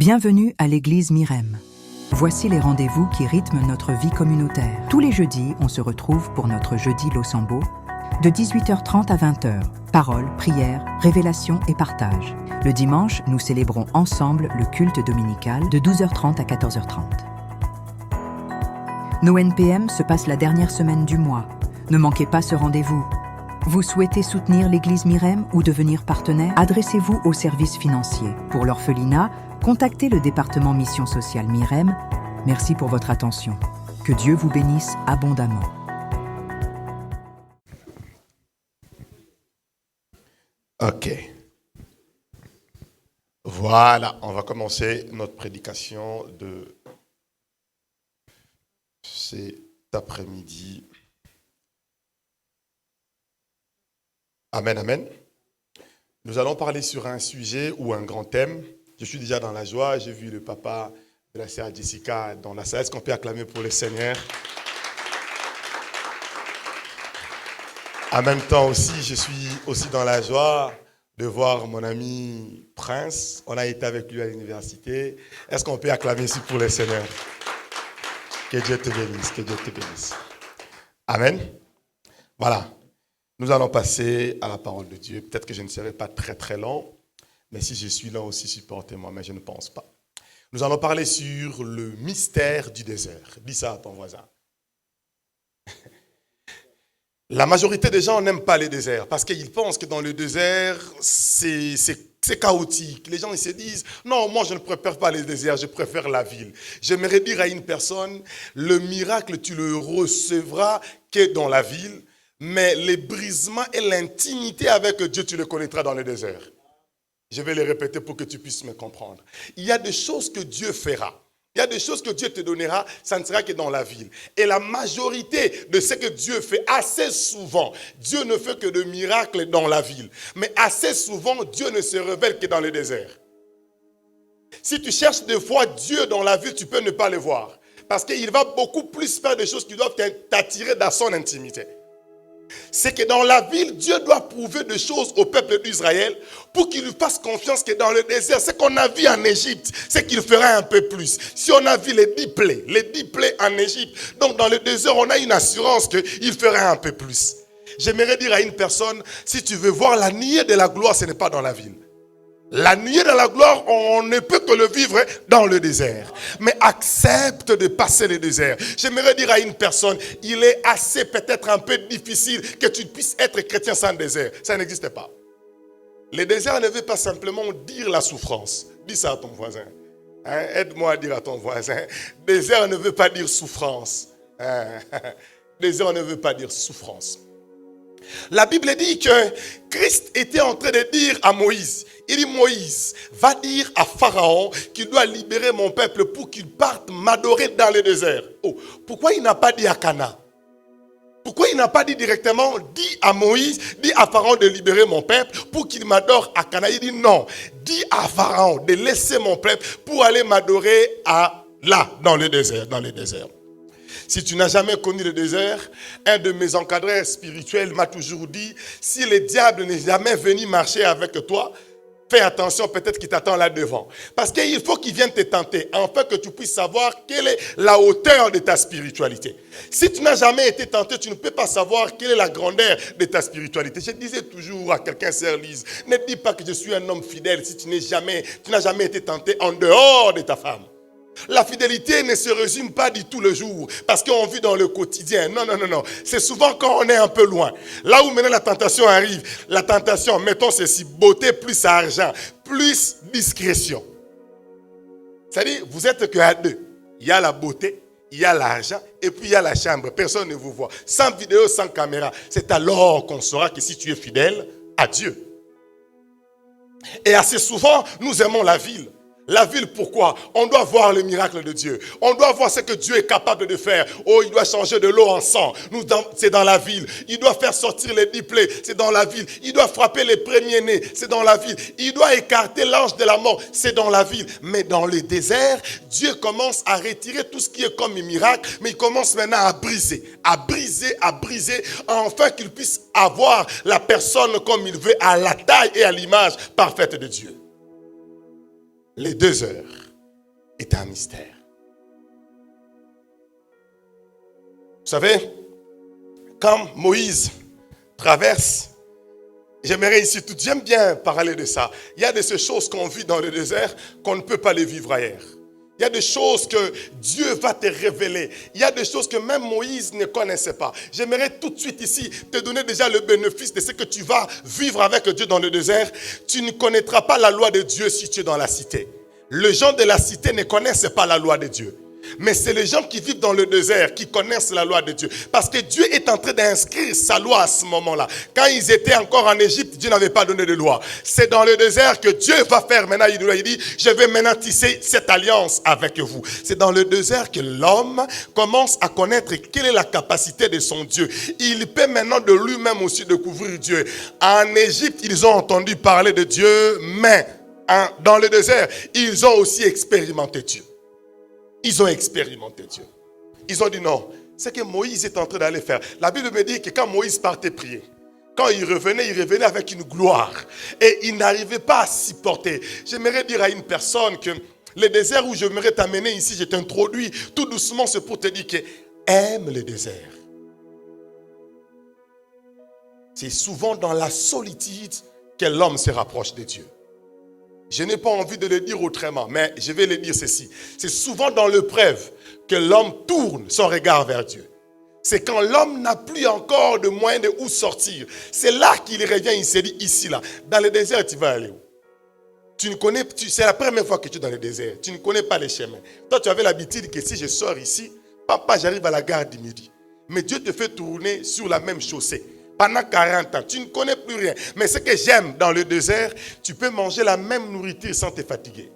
Bienvenue à l'église Myrem. Voici les rendez-vous qui rythment notre vie communautaire. Tous les jeudis, on se retrouve pour notre jeudi Losambo, de 18h30 à 20h. Paroles, prières, révélations et partage. Le dimanche, nous célébrons ensemble le culte dominical de 12h30 à 14h30. Nos NPM se passent la dernière semaine du mois. Ne manquez pas ce rendez-vous. Vous souhaitez soutenir l'église Myrem ou devenir partenaire? Adressez-vous au service financier. Pour l'orphelinat, contactez le département mission sociale Myrem. Merci pour votre attention. Que Dieu vous bénisse abondamment. Ok. Voilà, on va commencer notre prédication de cet après-midi. Amen, amen. Nous allons parler sur un sujet ou un grand thème. Je suis déjà dans la joie, j'ai vu le papa de la sœur Jessica dans la salle. Est-ce qu'on peut acclamer pour le Seigneur? En même temps aussi, je suis aussi dans la joie de voir mon ami Prince. On a été avec lui à l'université. Est-ce qu'on peut acclamer ici pour le Seigneur? Que Dieu te bénisse, que Dieu te bénisse. Amen. Voilà. Nous allons passer à la parole de Dieu. Peut-être que je ne serai pas très très long, mais si je suis là aussi, supportez-moi, mais je ne pense pas. Nous allons parler sur le mystère du désert. Dis ça à ton voisin. La majorité des gens n'aiment pas les déserts parce qu'ils pensent que dans le désert, c'est chaotique. Les gens ils se disent, non, moi je ne préfère pas les déserts, je préfère la ville. J'aimerais dire à une personne, le miracle, tu le recevras que dans la ville, mais les brisements et l'intimité avec Dieu, tu le connaîtras dans le désert. Je vais les répéter pour que tu puisses me comprendre. Il y a des choses que Dieu fera. Il y a des choses que Dieu te donnera, ça ne sera que dans la ville. Et la majorité de ce que Dieu fait, assez souvent, Dieu ne fait que de miracles dans la ville. Mais assez souvent, Dieu ne se révèle que dans le désert. Si tu cherches des fois Dieu dans la ville, tu peux ne pas le voir. Parce qu'il va beaucoup plus faire des choses qui doivent t'attirer dans son intimité. C'est que dans la ville, Dieu doit prouver des choses au peuple d'Israël pour qu'il lui fasse confiance que dans le désert, ce qu'on a vu en Égypte, c'est qu'il fera un peu plus. Si on a vu les 10 plaies en Égypte, donc dans le désert, on a une assurance qu'il fera un peu plus. J'aimerais dire à une personne, si tu veux voir la nuée de la gloire, ce n'est pas dans la ville. La nuée de la gloire, on ne peut que le vivre dans le désert. Mais accepte de passer le désert. J'aimerais dire à une personne, il est assez peut-être un peu difficile que tu puisses être chrétien sans désert. Ça n'existe pas. Le désert ne veut pas simplement dire la souffrance. Dis ça à ton voisin. Aide-moi à dire à ton voisin. Désert ne veut pas dire souffrance. Désert ne veut pas dire souffrance. La Bible dit que Christ était en train de dire à Moïse, il dit Moïse, va dire à Pharaon qu'il doit libérer mon peuple pour qu'il parte m'adorer dans le désert. Oh, pourquoi il n'a pas dit à Cana? Pourquoi il n'a pas dit directement, dis à Moïse, dis à Pharaon de libérer mon peuple pour qu'il m'adore à Cana? Il dit non, dis à Pharaon de laisser mon peuple pour aller m'adorer dans le désert. Si tu n'as jamais connu le désert, un de mes encadreurs spirituels m'a toujours dit, si le diable n'est jamais venu marcher avec toi, fais attention, peut-être qu'il t'attend là devant. Parce qu'il faut qu'il vienne te tenter, afin que tu puisses savoir quelle est la hauteur de ta spiritualité. Si tu n'as jamais été tenté, tu ne peux pas savoir quelle est la grandeur de ta spiritualité. Je disais toujours à quelqu'un, sœur Lise, ne dis pas que je suis un homme fidèle si tu n'as jamais été tenté en dehors de ta femme. La fidélité ne se résume pas du tout le jour, parce qu'on vit dans le quotidien. Non. C'est souvent quand on est un peu loin. Là où maintenant la tentation arrive, mettons ceci, beauté plus argent, plus discrétion. C'est-à-dire, vous êtes qu'à deux. Il y a la beauté, il y a l'argent, et puis il y a la chambre. Personne ne vous voit. Sans vidéo, sans caméra. C'est alors qu'on saura que si tu es fidèle à Dieu. Et assez souvent, nous aimons la ville. La ville, pourquoi? On doit voir le miracle de Dieu. On doit voir ce que Dieu est capable de faire. Oh, il doit changer de l'eau en sang. C'est dans la ville. Il doit faire sortir les 10 plaies. C'est dans la ville. Il doit frapper les premiers-nés. C'est dans la ville. Il doit écarter l'ange de la mort. C'est dans la ville. Mais dans le désert, Dieu commence à retirer tout ce qui est comme un miracle. Mais il commence maintenant à briser, afin qu'il puisse avoir la personne comme il veut, à la taille et à l'image parfaite de Dieu. Les 2 heures est un mystère. Vous savez, quand Moïse traverse, j'aimerais ici tout, j'aime bien parler de ça. Il y a de ces choses qu'on vit dans le désert qu'on ne peut pas les vivre ailleurs. Il y a des choses que Dieu va te révéler. Il y a des choses que même Moïse ne connaissait pas. J'aimerais tout de suite ici te donner déjà le bénéfice de ce que tu vas vivre avec Dieu dans le désert. Tu ne connaîtras pas la loi de Dieu si tu es dans la cité. Les gens de la cité ne connaissent pas la loi de Dieu. Mais c'est les gens qui vivent dans le désert qui connaissent la loi de Dieu. Parce que Dieu est en train d'inscrire sa loi à ce moment-là. Quand ils étaient encore en Égypte, Dieu n'avait pas donné de loi. C'est dans le désert que Dieu va faire maintenant. Il dit, je vais maintenant tisser cette alliance avec vous. C'est dans le désert que l'homme commence à connaître quelle est la capacité de son Dieu. Il peut maintenant de lui-même aussi découvrir Dieu. En Égypte, ils ont entendu parler de Dieu, mais dans le désert, ils ont aussi expérimenté Dieu. Ils ont expérimenté Dieu. Ils ont dit non, c'est que Moïse est en train d'aller faire. La Bible me dit que quand Moïse partait prier, quand il revenait avec une gloire. Et il n'arrivait pas à s'y porter. J'aimerais dire à une personne que le désert où j'aimerais t'amener ici, je t'introduis tout doucement, c'est pour te dire que aime le désert. C'est souvent dans la solitude que l'homme se rapproche de Dieu. Je n'ai pas envie de le dire autrement, mais je vais le dire ceci. C'est souvent dans l'épreuve que l'homme tourne son regard vers Dieu. C'est quand l'homme n'a plus encore de moyens de où sortir. C'est là qu'il revient, il se dit ici, là. Dans le désert, tu vas aller où? C'est la première fois que tu es dans le désert. Tu ne connais pas les chemins. Toi, tu avais l'habitude que si je sors ici, papa, j'arrive à la gare du midi. Mais Dieu te fait tourner sur la même chaussée. Pendant 40 ans, tu ne connais plus rien. Mais ce que j'aime dans le désert, tu peux manger la même nourriture sans te fatiguer.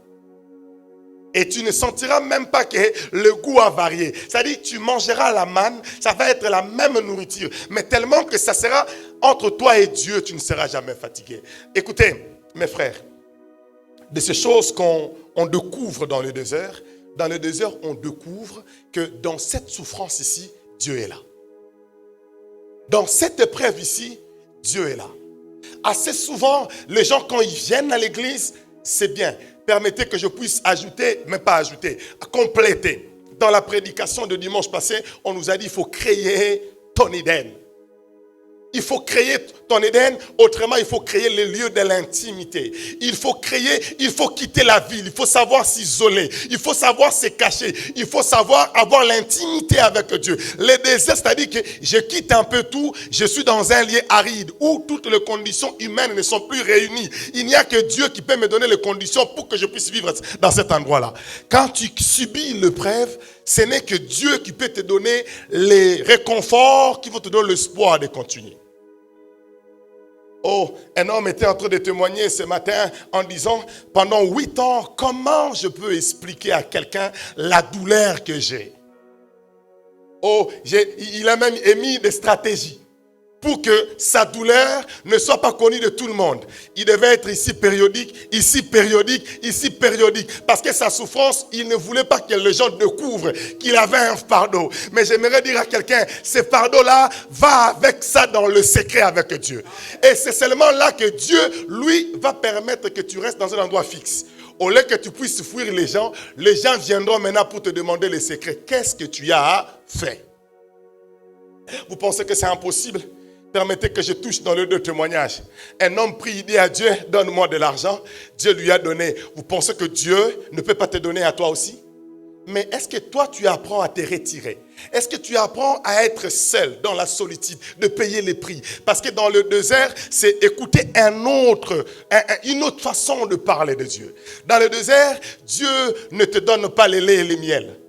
Et tu ne sentiras même pas que le goût a varié. C'est-à-dire, tu mangeras la manne, ça va être la même nourriture. Mais tellement que ça sera entre toi et Dieu, tu ne seras jamais fatigué. Écoutez, mes frères, de ces choses qu'on découvre dans le désert, on découvre que dans cette souffrance ici, Dieu est là. Dans cette épreuve ici, Dieu est là. Assez souvent, les gens quand ils viennent à l'église, c'est bien. Permettez que je puisse ajouter, mais pas ajouter, compléter. Dans la prédication de dimanche passé, on nous a dit qu'il faut créer ton Éden. Il faut créer ton Éden, autrement il faut créer les lieux de l'intimité. Il faut quitter la ville, il faut savoir s'isoler, il faut savoir se cacher, il faut savoir avoir l'intimité avec Dieu. Le désert, c'est-à-dire que je quitte un peu tout, je suis dans un lieu aride où toutes les conditions humaines ne sont plus réunies. Il n'y a que Dieu qui peut me donner les conditions pour que je puisse vivre dans cet endroit-là. Quand tu subis l'épreuve, ce n'est que Dieu qui peut te donner les réconforts qui vont te donner l'espoir de continuer. Oh, un homme était en train de témoigner ce matin en disant, pendant 8 ans, comment je peux expliquer à quelqu'un la douleur que j'ai? Oh, il a même émis des stratégies pour que sa douleur ne soit pas connue de tout le monde. Il devait être ici périodique, ici périodique, ici périodique. Parce que sa souffrance, il ne voulait pas que les gens découvrent qu'il avait un fardeau. Mais j'aimerais dire à quelqu'un, ce fardeau-là, va avec ça dans le secret avec Dieu. Et c'est seulement là que Dieu, lui, va permettre que tu restes dans un endroit fixe. Au lieu que tu puisses fuir les gens viendront maintenant pour te demander les secrets. Qu'est-ce que tu as fait? Vous pensez que c'est impossible? Permettez que je touche dans le deux témoignages. Un homme prie, il dit à Dieu, donne-moi de l'argent. Dieu lui a donné. Vous pensez que Dieu ne peut pas te donner à toi aussi? Mais est-ce que toi, tu apprends à te retirer? Est-ce que tu apprends à être seul dans la solitude, de payer les prix? Parce que dans le désert, c'est écouter une autre façon de parler de Dieu. Dans le désert, Dieu ne te donne pas le lait et le miel.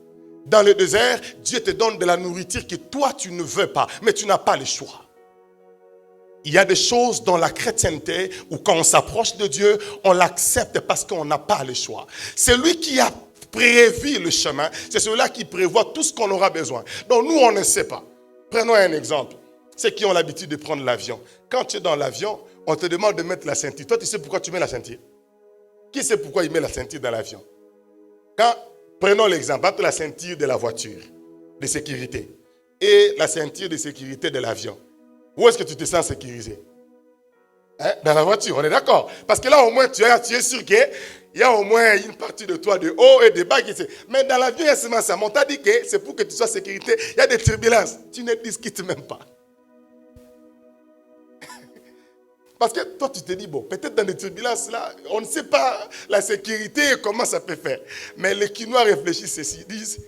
Dans le désert, Dieu te donne de la nourriture que toi, tu ne veux pas, mais tu n'as pas le choix. Il y a des choses dans la chrétienté où quand on s'approche de Dieu, on l'accepte parce qu'on n'a pas le choix. C'est lui qui a prévu le chemin, c'est celui-là qui prévoit tout ce qu'on aura besoin. Donc nous, on ne sait pas. Prenons un exemple. Ceux qui ont l'habitude de prendre l'avion. Quand tu es dans l'avion, on te demande de mettre la ceinture. Toi, tu sais pourquoi tu mets la ceinture? Qui sait pourquoi il met la ceinture dans l'avion? Prenons l'exemple entre la ceinture de la voiture de sécurité et la ceinture de sécurité de l'avion. Où est-ce que tu te sens sécurisé? Hein, dans la voiture, on est d'accord. Parce que là, au moins, tu es sûr qu'il y a au moins une partie de toi de haut et de bas qui c'est. Mais dans l'avion, il y a seulement ça. On t'a dit que c'est pour que tu sois en sécurité. Il y a des turbulences. Tu ne discutes même pas. Parce que toi, tu te dis, bon, peut-être dans les turbulences, là, on ne sait pas la sécurité et comment ça peut faire. Mais les Kinois réfléchissent ceci, ils disent,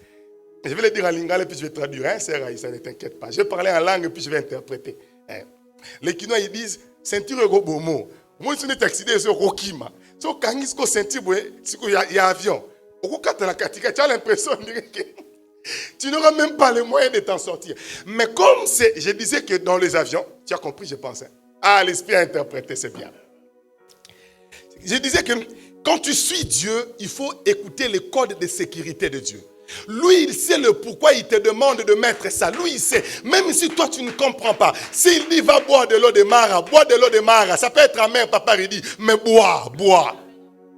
je vais le dire en lingala et puis je vais traduire, hein, c'est vrai, ça ne t'inquiète pas. Je vais parler en langue et puis je vais interpréter. Hein. Les Kinois, ils disent, ceinture ego bomo. Moi, je suis accident sur Rokima. So, quand il y a ceinture, il y a avion. Tu as l'impression que tu n'auras même pas les moyens de t'en sortir. Mais comme je disais que dans les avions, tu as compris, je pense. Hein? Ah, l'esprit a interprété, c'est bien. Je disais que quand tu suis Dieu, il faut écouter les codes de sécurité de Dieu. Lui, il sait le pourquoi il te demande de mettre ça. Lui, il sait. Même si toi, tu ne comprends pas. S'il dit, va boire de l'eau de Mara, bois de l'eau de Mara. Ça peut être amer, papa, il dit, mais bois.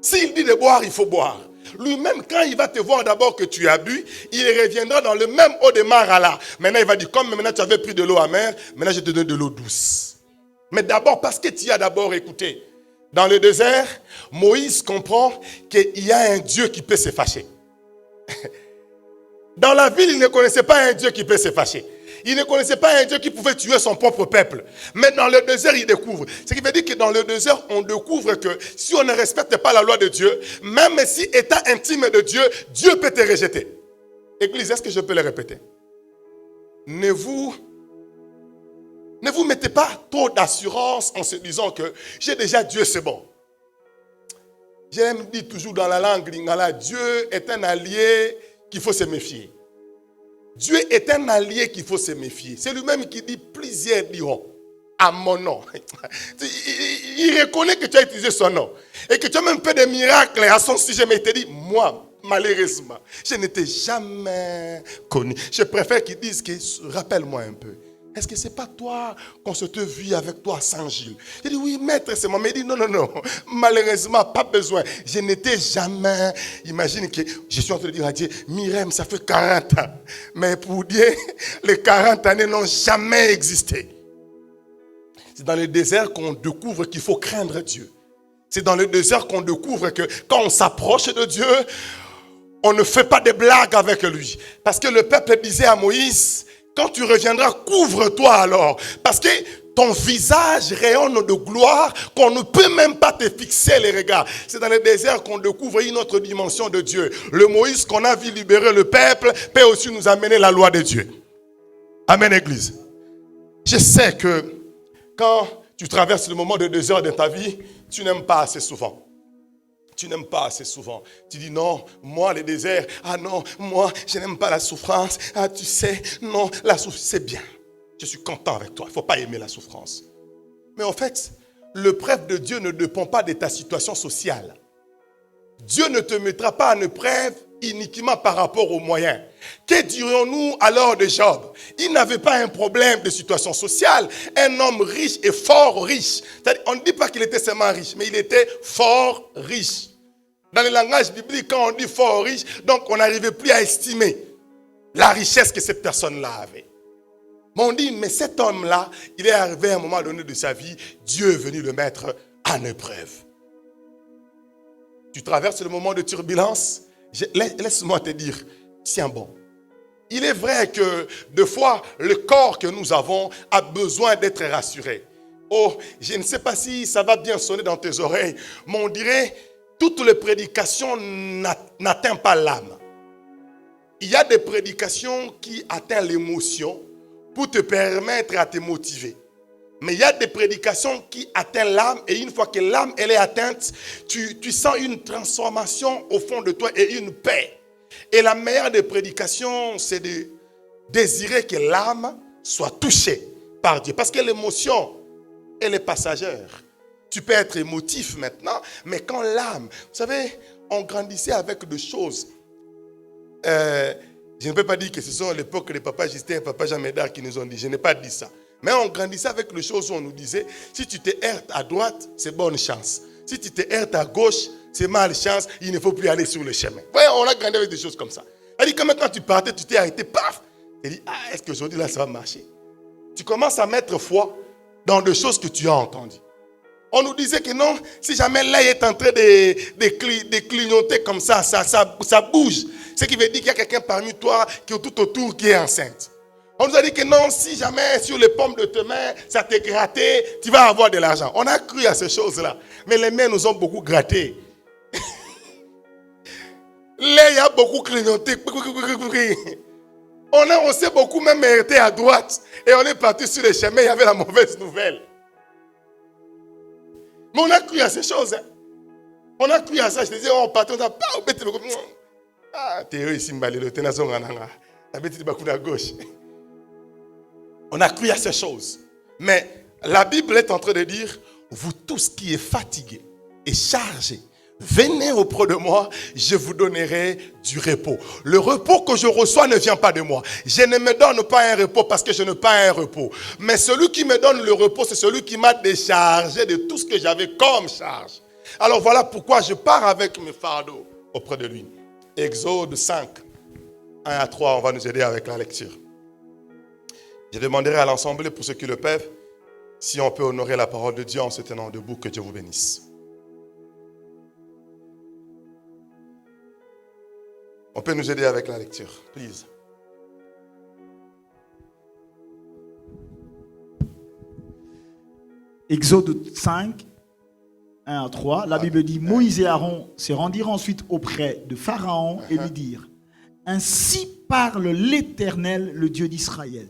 S'il dit de boire, il faut boire. Lui-même, quand il va te voir d'abord que tu as bu, il reviendra dans le même eau de Mara là. Maintenant, il va dire, comme maintenant tu avais pris de l'eau amère, maintenant je te donne de l'eau douce. Mais d'abord, parce que tu as d'abord écouté. Dans le désert, Moïse comprend qu'il y a un Dieu qui peut se fâcher. Dans la ville, il ne connaissait pas un Dieu qui peut se fâcher. Il ne connaissait pas un Dieu qui pouvait tuer son propre peuple. Mais dans le désert, il découvre. Ce qui veut dire que dans le désert, on découvre que si on ne respecte pas la loi de Dieu, même si étant intime de Dieu, Dieu peut te rejeter. Église, est-ce que je peux le répéter? Ne vous mettez pas trop d'assurance en se disant que j'ai déjà Dieu, c'est bon. J'aime dire toujours dans la langue lingala, Dieu est un allié qu'il faut se méfier. Dieu est un allié qu'il faut se méfier. C'est lui-même qui dit plusieurs diront à mon nom. Il reconnaît que tu as utilisé son nom et que tu as même fait des miracles à son sujet, mais il te dit, moi, malheureusement, je n'étais jamais connu. Je préfère qu'ils disent que, rappelle-moi un peu. Est-ce que ce n'est pas toi qu'on se te vit avec toi à Saint-Gilles? Il dit, oui, maître, c'est moi. Mais il dit, non. Malheureusement, pas besoin. Je n'étais jamais... Imagine que je suis en train de dire à Dieu, Myrem, ça fait 40 ans. Mais pour Dieu, les 40 années n'ont jamais existé. C'est dans le désert qu'on découvre qu'il faut craindre Dieu. C'est dans le désert qu'on découvre que quand on s'approche de Dieu, on ne fait pas de blagues avec lui. Parce que le peuple disait à Moïse... Quand tu reviendras, couvre-toi alors. Parce que ton visage rayonne de gloire qu'on ne peut même pas te fixer les regards. C'est dans le désert qu'on découvre une autre dimension de Dieu. Le Moïse qu'on a vu libérer le peuple peut aussi nous amener la loi de Dieu. Amen, Église. Je sais que quand tu traverses le moment de désert de ta vie, tu n'aimes pas assez souvent. Tu n'aimes pas assez souvent. Tu dis non, moi les déserts, ah non, moi je n'aime pas la souffrance. Ah tu sais, non, la souffrance c'est bien. Je suis content avec toi, il ne faut pas aimer la souffrance. Mais en fait, l'épreuve de Dieu ne dépend pas de ta situation sociale. Dieu ne te mettra pas en épreuve uniquement par rapport aux moyens. Que dirions-nous alors de Job? Il n'avait pas un problème de situation sociale. Un homme riche et fort riche. C'est-à-dire, on ne dit pas qu'il était seulement riche, mais il était fort riche. Dans le langage biblique, quand on dit fort riche, donc on n'arrivait plus à estimer la richesse que cette personne-là avait. Mais on dit, mais cet homme-là, il est arrivé à un moment donné de sa vie, Dieu est venu le mettre en épreuve. Tu traverses le moment de turbulence, laisse-moi te dire, tiens bon. Il est vrai que des fois, le corps que nous avons a besoin d'être rassuré. Oh, je ne sais pas si ça va bien sonner dans tes oreilles, mais on dirait, toutes les prédications n'atteignent pas l'âme. Il y a des prédications qui atteignent l'émotion pour te permettre à te motiver. Mais il y a des prédications qui atteignent l'âme et une fois que l'âme elle est atteinte, tu sens une transformation au fond de toi et une paix. Et la meilleure des prédications, c'est de désirer que l'âme soit touchée par Dieu. Parce que l'émotion, elle est passagère. Tu peux être émotif maintenant, mais quand l'âme... Vous savez, on grandissait avec des choses. Je ne peux pas dire que ce sont à l'époque les papas Justin et papa Jean Médard qui nous ont dit. Je n'ai pas dit ça. Mais on grandissait avec les choses où on nous disait, si tu te heurtes à droite, c'est bonne chance. Si tu te heurtes à gauche, c'est malchance, il ne faut plus aller sur le chemin. Voyez, on a grandi avec des choses comme ça. C'est-à-dire que maintenant tu partais, tu t'es arrêté, paf. Tu dis, est-ce qu'aujourd'hui là ça va marcher? Tu commences à mettre foi dans des choses que tu as entendues. On nous disait que non, si jamais l'œil est en train de clignoter comme ça bouge. Ce qui veut dire qu'il y a quelqu'un parmi toi qui est tout autour qui est enceinte. On nous a dit que non, si jamais sur les paumes de tes mains, ça t'est gratté, tu vas avoir de l'argent. On a cru à ces choses-là. Mais les mains nous ont beaucoup gratté. L'œil a beaucoup clignoté. On s'est beaucoup même mérité à droite. Et on est parti sur les chemins, il y avait la mauvaise nouvelle. Mais on a cru à ces choses. Hein. On a cru à ça. Je disais, on partait, on a pas oublié. Ah, t'es ici, le tenazon gananga. T'as bêté à gauche. On a cru à ces choses. Mais la Bible est en train de dire, vous tous qui êtes fatigués et chargés, venez auprès de moi, je vous donnerai du repos. Le repos que je reçois ne vient pas de moi. Je ne me donne pas un repos parce que je n'ai pas un repos. Mais celui qui me donne le repos, c'est celui qui m'a déchargé de tout ce que j'avais comme charge. Alors voilà pourquoi je pars avec mes fardeaux auprès de lui. Exode 5, 1 à 3, on va nous aider avec la lecture. Je demanderai à l'ensemble, pour ceux qui le peuvent, si on peut honorer la parole de Dieu en se tenant debout, que Dieu vous bénisse. On peut nous aider avec la lecture, please. Exode 5, 1 à 3, la Bible dit, Moïse et Aaron se rendirent ensuite auprès de Pharaon et lui dirent, ainsi parle l'Éternel, le Dieu d'Israël.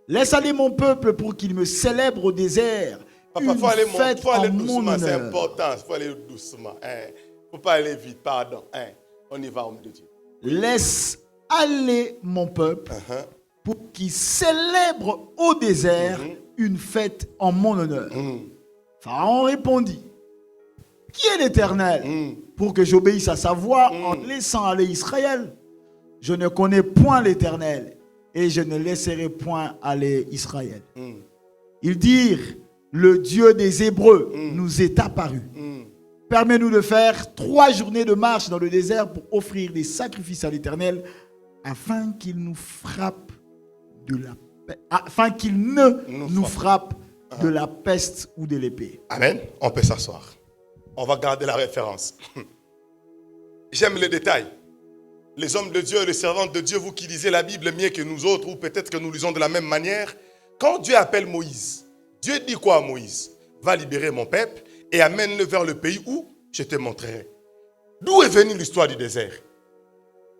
Laisse aller mon peuple pour qu'il me célèbre au désert. Papa, faut aller doucement, c'est important. Il faut aller doucement. Il ne faut pas aller vite, pardon. On y va, homme de Dieu. Laisse aller mon peuple pour qu'il célèbre au désert une fête en mon honneur. Pharaon répondit, qui est l'Éternel pour que j'obéisse à sa voix en laissant aller Israël? Je ne connais point l'Éternel et je ne laisserai point aller Israël. Ils dirent, le Dieu des Hébreux nous est apparu. Permets-nous de faire 3 journées de marche dans le désert pour offrir des sacrifices à l'Éternel afin qu'il nous frappe de la afin qu'il ne nous frappe de la peste ou de l'épée. Amen. On peut s'asseoir. On va garder la référence. J'aime les détails. Les hommes de Dieu, les servants de Dieu, vous qui lisez la Bible mieux que nous autres, ou peut-être que nous lisons de la même manière, quand Dieu appelle Moïse, Dieu dit quoi à Moïse? Va libérer mon peuple et amène-le vers le pays où je te montrerai. D'où est venue l'histoire du désert?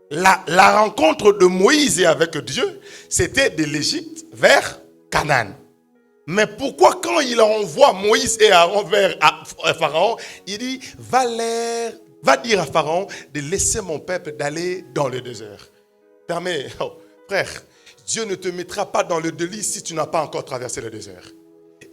La rencontre de Moïse et avec Dieu, c'était de l'Égypte vers Canaan. Mais pourquoi quand il envoie Moïse et Aaron vers Pharaon, il dit, va dire à Pharaon de laisser mon peuple d'aller dans le désert. Frère, Dieu ne te mettra pas dans le délice si tu n'as pas encore traversé le désert.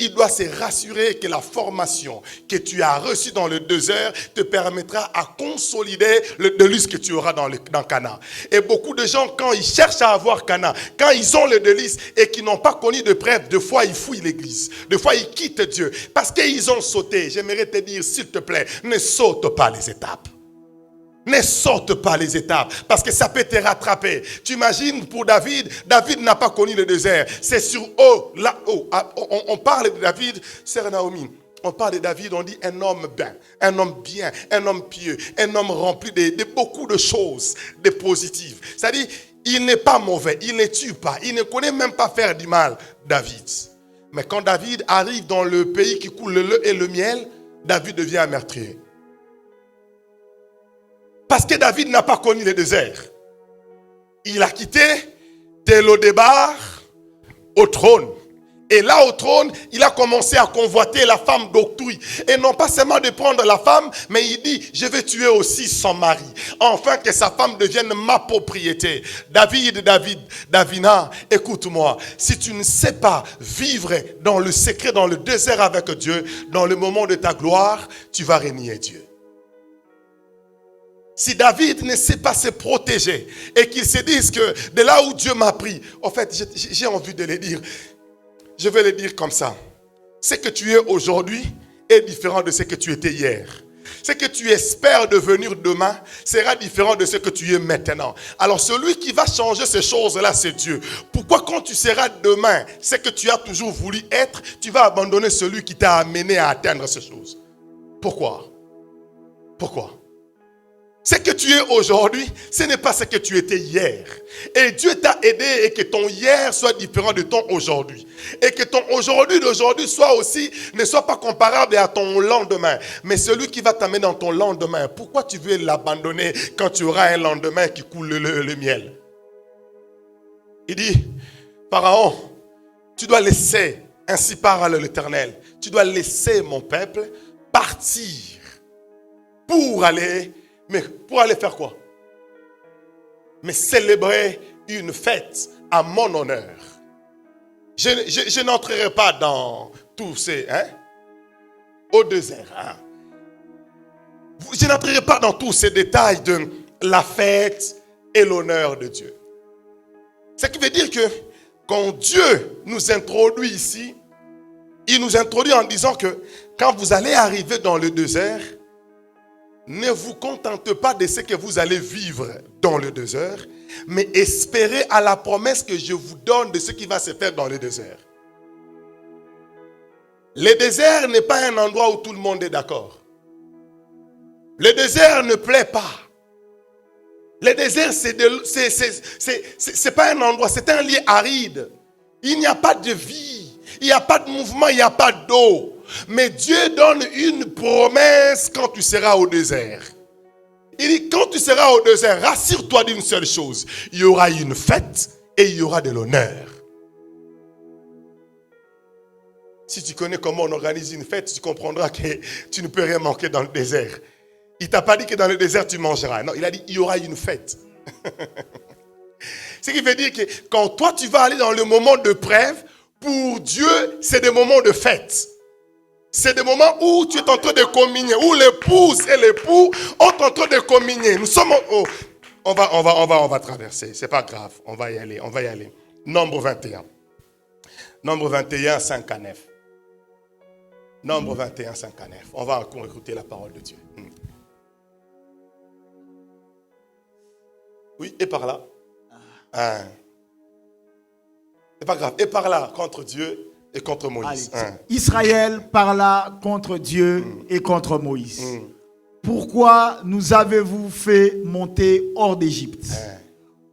Il doit se rassurer que la formation que tu as reçue dans le désert te permettra à consolider le délice que tu auras dans Canaan. Et beaucoup de gens, quand ils cherchent à avoir Canaan, quand ils ont le délice et qu'ils n'ont pas connu de preuve, des fois ils fouillent l'église. Des fois ils quittent Dieu. Parce qu'ils ont sauté. J'aimerais te dire, s'il te plaît, ne saute pas les étapes. Ne saute pas les étapes, parce que ça peut te rattraper. Tu imagines pour David, David n'a pas connu le désert. C'est sur haut, là-haut. On parle de David, sœur Naomi. On parle de David, on dit un homme bien, un homme pieux, un homme rempli de beaucoup de choses, de positives. C'est-à-dire, il n'est pas mauvais, il ne tue pas, il ne connaît même pas faire du mal, David. Mais quand David arrive dans le pays qui coule le lait et le miel, David devient un meurtrier. Parce que David n'a pas connu le désert. Il a quitté de Lo-Débar au trône. Et là au trône, il a commencé à convoiter la femme d'autrui. Et non pas seulement de prendre la femme, mais il dit, je vais tuer aussi son mari. Enfin que sa femme devienne ma propriété. Davina, écoute-moi. Si tu ne sais pas vivre dans le secret, dans le désert avec Dieu, dans le moment de ta gloire, tu vas renier Dieu. Si David ne sait pas se protéger et qu'il se dise que de là où Dieu m'a pris, en fait, j'ai envie de le dire. Je vais le dire comme ça. Ce que tu es aujourd'hui est différent de ce que tu étais hier. Ce que tu espères devenir demain sera différent de ce que tu es maintenant. Alors celui qui va changer ces choses-là, c'est Dieu. Pourquoi quand tu seras demain ce que tu as toujours voulu être, tu vas abandonner celui qui t'a amené à atteindre ces choses? Pourquoi? Pourquoi? Ce que tu es aujourd'hui, ce n'est pas ce que tu étais hier. Et Dieu t'a aidé et que ton hier soit différent de ton aujourd'hui. Et que ton aujourd'hui d'aujourd'hui soit aussi, ne soit pas comparable à ton lendemain. Mais celui qui va t'amener dans ton lendemain, pourquoi tu veux l'abandonner quand tu auras un lendemain qui coule le miel? Il dit, Pharaon, tu dois laisser, ainsi parle l'Éternel, tu dois laisser mon peuple partir pour aller... Mais pour aller faire quoi? Mais célébrer une fête à mon honneur. Je n'entrerai pas dans tous ces... au désert. Je n'entrerai pas dans tous ces détails de la fête et l'honneur de Dieu. Ce qui veut dire que quand Dieu nous introduit ici, il nous introduit en disant que quand vous allez arriver dans le désert, ne vous contentez pas de ce que vous allez vivre dans le désert, mais espérez à la promesse que je vous donne de ce qui va se faire dans le désert. Le désert n'est pas un endroit où tout le monde est d'accord. Le désert ne plaît pas. Le désert, c'est pas un endroit, c'est un lieu aride. Il n'y a pas de vie, il n'y a pas de mouvement, il n'y a pas d'eau. Mais Dieu donne une promesse quand tu seras au désert. Il dit, quand tu seras au désert, rassure-toi d'une seule chose. Il y aura une fête et il y aura de l'honneur. Si tu connais comment on organise une fête, tu comprendras que tu ne peux rien manquer dans le désert. Il ne t'a pas dit que dans le désert tu mangeras. Non, il a dit, il y aura une fête. Ce qui veut dire que quand toi tu vas aller dans le moment de preuve, pour Dieu, c'est des moments de fête. C'est des moments où tu es en train de communier, où l'épouse et l'époux sont en train de communier. Nous sommes... on va traverser, c'est pas grave, on va y aller. Nombre 21. Nombre 21, 5 à 9. Nombre 21, 5 à 9. On va encore écouter la parole de Dieu. Oui, et par là. C'est pas grave. Et par là, contre Dieu et contre Moïse. Israël parla contre Dieu et contre Moïse. Pourquoi nous avez-vous fait monter hors d'Égypte?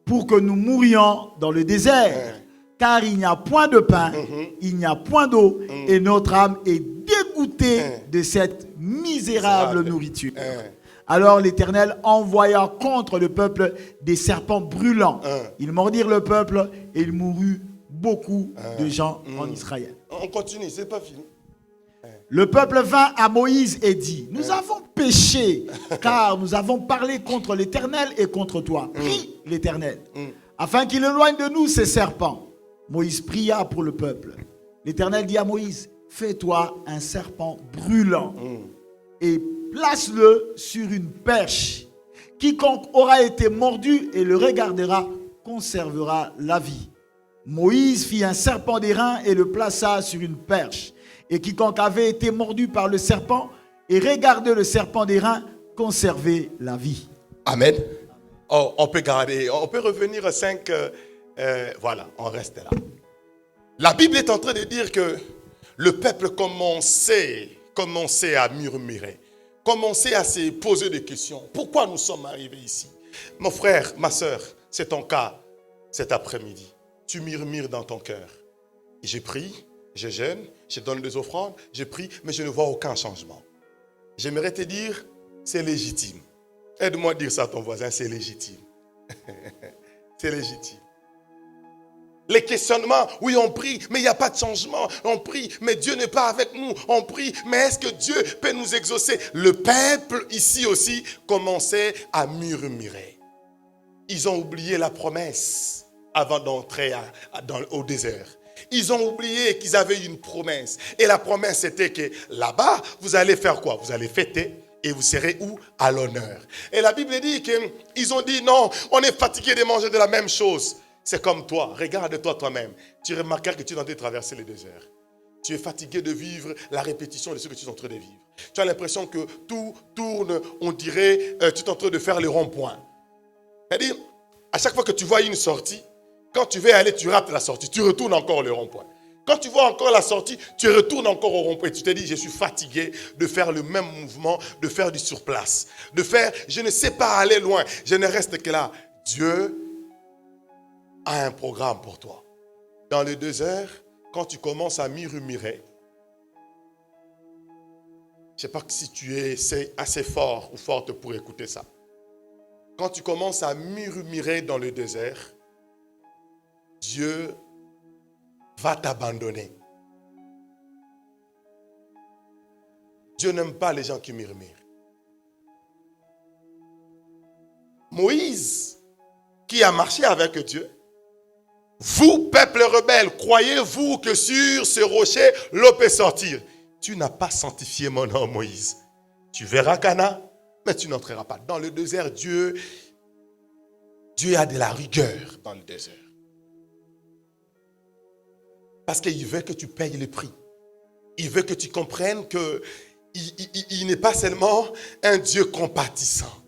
Pour que nous mourions dans le désert. Car il n'y a point de pain, il n'y a point d'eau, et notre âme est dégoûtée de cette misérable nourriture. Alors l'Éternel envoya contre le peuple des serpents brûlants. Ils mordirent le peuple et il mourut beaucoup de gens en Israël. On continue, c'est pas fini. Le peuple vint à Moïse et dit, nous avons péché, car nous avons parlé contre l'Éternel et contre toi. Prie l'Éternel, afin qu'il éloigne de nous ces serpents. Moïse pria pour le peuple. L'Éternel dit à Moïse, fais-toi un serpent brûlant et place-le sur une perche. Quiconque aura été mordu et le regardera conservera la vie. Moïse fit un serpent d'airain et le plaça sur une perche. Et quiconque avait été mordu par le serpent et regardait le serpent d'airain conservait la vie. Amen. Oh, on peut revenir à 5. Voilà, on reste là. La Bible est en train de dire que le peuple commençait à murmurer, commençait à se poser des questions. Pourquoi nous sommes arrivés ici? Mon frère, ma soeur, c'est ton cas cet après-midi. Tu murmures dans ton cœur. J'ai prie, je jeûne, je donne des offrandes, je prie, mais je ne vois aucun changement. J'aimerais te dire, c'est légitime. Aide-moi à dire ça à ton voisin, c'est légitime. C'est légitime. Les questionnements, oui on prie, mais il n'y a pas de changement. On prie, mais Dieu n'est pas avec nous. On prie, mais est-ce que Dieu peut nous exaucer? Le peuple ici aussi commençait à murmurer. Ils ont oublié la promesse avant d'entrer au désert. Ils ont oublié qu'ils avaient une promesse. Et la promesse était que là-bas, vous allez faire quoi? Vous allez fêter. Et vous serez où? À l'honneur. Et la Bible dit qu'ils ont dit non, on est fatigué de manger de la même chose. C'est comme toi, regarde-toi toi-même. Tu remarqueras que tu es en train de traverser le désert. Tu es fatigué de vivre la répétition de ce que tu es en train de vivre. Tu as l'impression que tout tourne, on dirait, tu es en train de faire les ronds-points. C'est-à-dire, à chaque fois que tu vois une sortie, quand tu veux aller, tu rates la sortie, tu retournes encore le rond-point. Quand tu vois encore la sortie, tu retournes encore au rond-point. Tu te dis, je suis fatigué de faire le même mouvement, de faire du surplace. De faire, je ne sais pas aller loin, je ne reste que là. Dieu a un programme pour toi. Dans les 2 heures, quand tu commences à murmurer, je ne sais pas si tu es assez fort ou forte pour écouter ça. Quand tu commences à murmurer dans le désert, Dieu va t'abandonner. Dieu n'aime pas les gens qui murmurent. Moïse, qui a marché avec Dieu, vous, peuple rebelle, croyez-vous que sur ce rocher, l'eau peut sortir? Tu n'as pas sanctifié mon nom, Moïse. Tu verras Canaan, mais tu n'entreras pas. Dans le désert, Dieu a de la rigueur dans le désert. Parce qu'il veut que tu payes le prix. Il veut que tu comprennes qu'il n'est pas seulement un Dieu compatissant.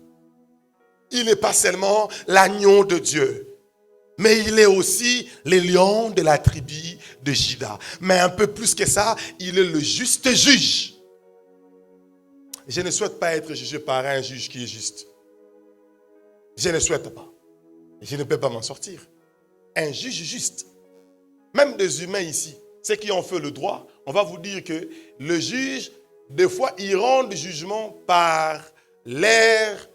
Il n'est pas seulement l'agneau de Dieu. Mais il est aussi le lion de la tribu de Juda. Mais un peu plus que ça, il est le juste juge. Je ne souhaite pas être jugé par un juge qui est juste. Je ne souhaite pas. Je ne peux pas m'en sortir. Un juge juste. Même des humains ici, ceux qui ont fait le droit, on va vous dire que le juge, des fois, il rend le jugement par l'air,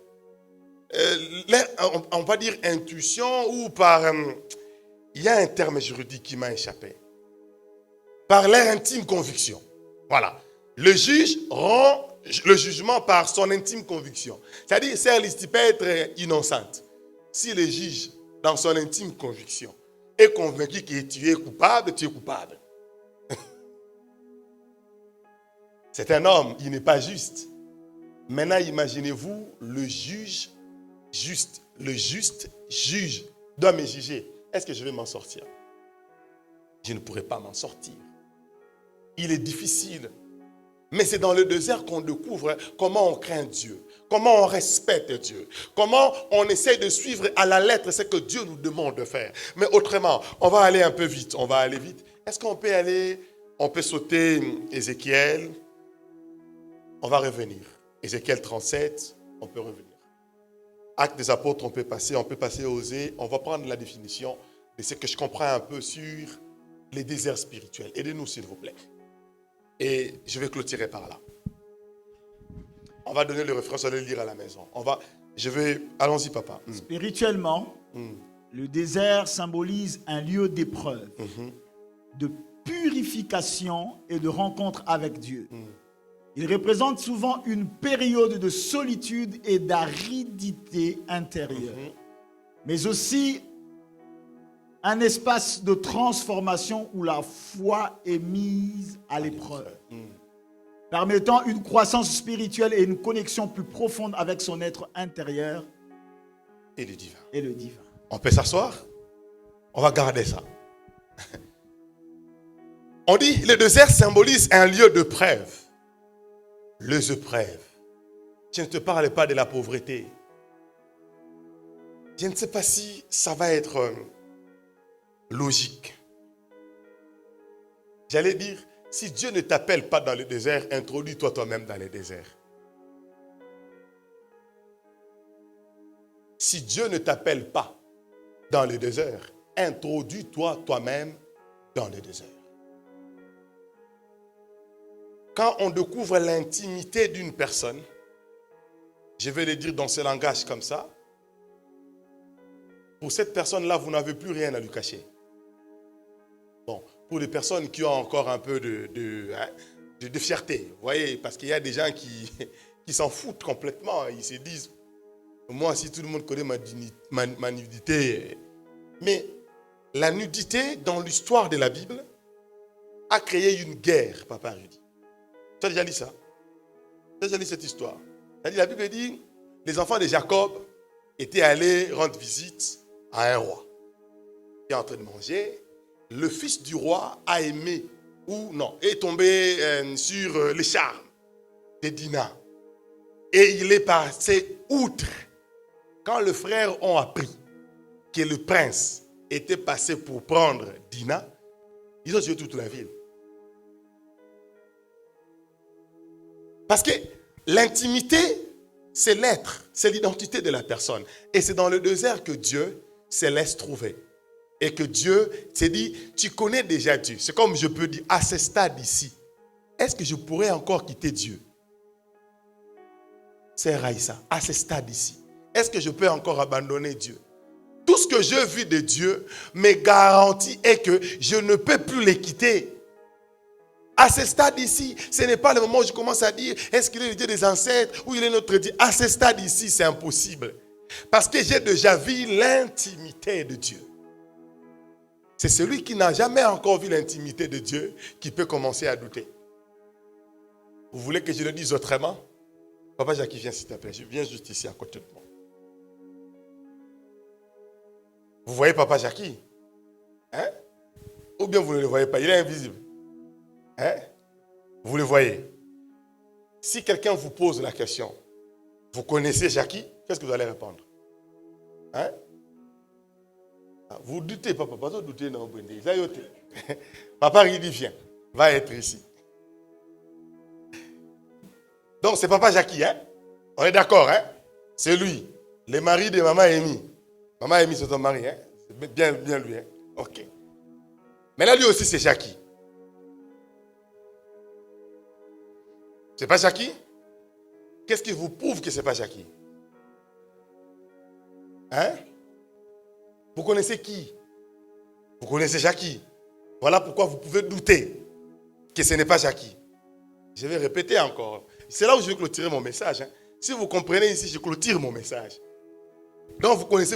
on va dire intuition ou par... il y a un terme juridique qui m'a échappé. Par leur intime conviction. Voilà. Le juge rend le jugement par son intime conviction. C'est-à-dire, celle-ci peut être innocente. Si le juge, dans son intime conviction, est convaincu que tu es coupable, tu es coupable. C'est un homme, il n'est pas juste. Maintenant, imaginez-vous le juge juste. Le juste juge doit me juger. Est-ce que je vais m'en sortir? Je ne pourrai pas m'en sortir. Il est difficile. Mais c'est dans le désert qu'on découvre comment on craint Dieu, comment on respecte Dieu, comment on essaie de suivre à la lettre ce que Dieu nous demande de faire. Mais autrement, on va aller un peu vite, on va aller vite. Est-ce qu'on peut aller, on peut sauter Ézéchiel, on va revenir. Ézéchiel 37, on peut revenir. Actes des apôtres, on peut passer Osée, on va prendre la définition de ce que je comprends un peu sur les déserts spirituels. Aidez-nous s'il vous plaît. Et je vais clôturer par là. On va donner le référence, on va le lire à la maison. Allons-y papa. Spirituellement, le désert symbolise un lieu d'épreuve, de purification et de rencontre avec Dieu. Il représente souvent une période de solitude et d'aridité intérieure, mais aussi un espace de transformation où la foi est mise à l'épreuve, permettant une croissance spirituelle et une connexion plus profonde avec son être intérieur et le divin. On peut s'asseoir? On va garder ça. On dit le désert symbolise un lieu de preuve. Les épreuves. Je ne te parle pas de la pauvreté. Je ne sais pas si ça va être logique. J'allais dire, si Dieu ne t'appelle pas dans le désert, introduis-toi toi-même dans le désert. Si Dieu ne t'appelle pas dans le désert, introduis-toi toi-même dans le désert. Quand on découvre l'intimité d'une personne, je vais le dire dans ce langage comme ça, pour cette personne-là, vous n'avez plus rien à lui cacher. Bon, pour les personnes qui ont encore un peu de fierté, vous voyez, parce qu'il y a des gens qui s'en foutent complètement. Ils se disent, moi, si tout le monde connaît ma nudité. Mais la nudité, dans l'histoire de la Bible, a créé une guerre, papa Rudy. Tu as déjà lu ça? Tu as déjà lu cette histoire? La Bible dit, les enfants de Jacob étaient allés rendre visite à un roi. Il est en train de manger. Le fils du roi a aimé est tombé sur les charmes de Dina. Et il est passé outre. Quand les frères ont appris que le prince était passé pour prendre Dina, ils ont tué toute la ville. Parce que l'intimité, c'est l'être, c'est l'identité de la personne. Et c'est dans le désert que Dieu se laisse trouver. Et que Dieu s'est dit, tu connais déjà Dieu. C'est comme je peux dire, à ce stade ici, est-ce que je pourrais encore quitter Dieu? C'est Raïssa, à ce stade ici. Est-ce que je peux encore abandonner Dieu? Tout ce que je vis de Dieu me garantit est que je ne peux plus les quitter. À ce stade ici, ce n'est pas le moment où je commence à dire est-ce qu'il est le Dieu des ancêtres ou il est notre Dieu. À ce stade ici, c'est impossible. Parce que j'ai déjà vu l'intimité de Dieu. C'est celui qui n'a jamais encore vu l'intimité de Dieu qui peut commencer à douter. Vous voulez que je le dise autrement? Papa Jackie, viens s'il te plaît. Je viens juste ici à côté de moi. Vous voyez Papa Jackie? Hein? Ou bien vous ne le voyez pas? Il est invisible. Hein? Vous le voyez? Si quelqu'un vous pose la question, vous connaissez Jackie? Qu'est-ce que vous allez répondre? Hein? Vous doutez, papa, pas douter, non, papa il dit viens, va être ici. Donc c'est papa Jackie, hein? On est d'accord, hein? C'est lui, le mari de maman Amy. Maman Amy, c'est ton mari, hein? C'est bien lui, hein? Ok. Mais là, lui aussi, c'est Jackie. C'est pas Jackie? Qu'est-ce qui vous prouve que c'est pas Jackie? Hein? Vous connaissez qui? Vous connaissez Jackie. Voilà pourquoi vous pouvez douter que ce n'est pas Jackie. Je vais répéter encore. C'est là où je vais clôturer mon message. Hein. Si vous comprenez ici, je clôture mon message. Donc vous connaissez,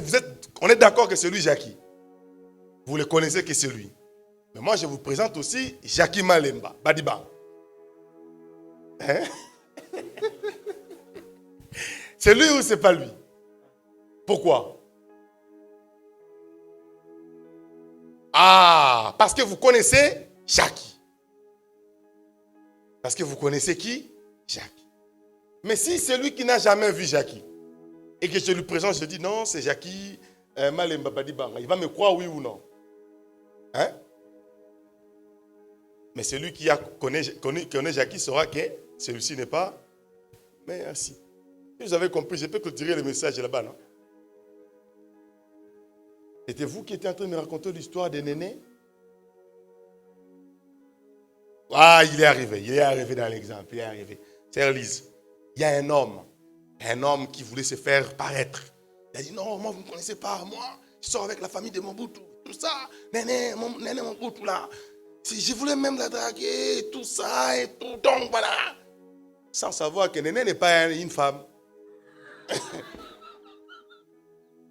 on est d'accord que c'est lui Jackie. Vous le connaissez que c'est lui. Mais moi je vous présente aussi Jackie Malemba, Badiba. Hein? C'est lui ou c'est pas lui? Pourquoi? Ah, parce que vous connaissez Jackie. Parce que vous connaissez qui? Jackie. Mais si c'est lui qui n'a jamais vu Jackie, et que je lui présente, je dis non, c'est Jackie Malemba Badiba, il va me croire oui ou non? Hein? Mais celui qui connaît Jackie saura que celui-ci n'est pas. Mais ainsi. Si vous avez compris, je peux clôturer le message là-bas, non? C'était vous qui étiez en train de me raconter l'histoire de Néné? Ah, il est arrivé dans l'exemple, il est arrivé. C'est Elise. Il y a un homme qui voulait se faire paraître. Il a dit, non, moi, vous ne me connaissez pas, moi, je sors avec la famille de Mobutu, tout ça, Néné Mobutu, là. Je voulais même la draguer, tout ça, et tout, donc voilà. Sans savoir que Néné n'est pas une femme.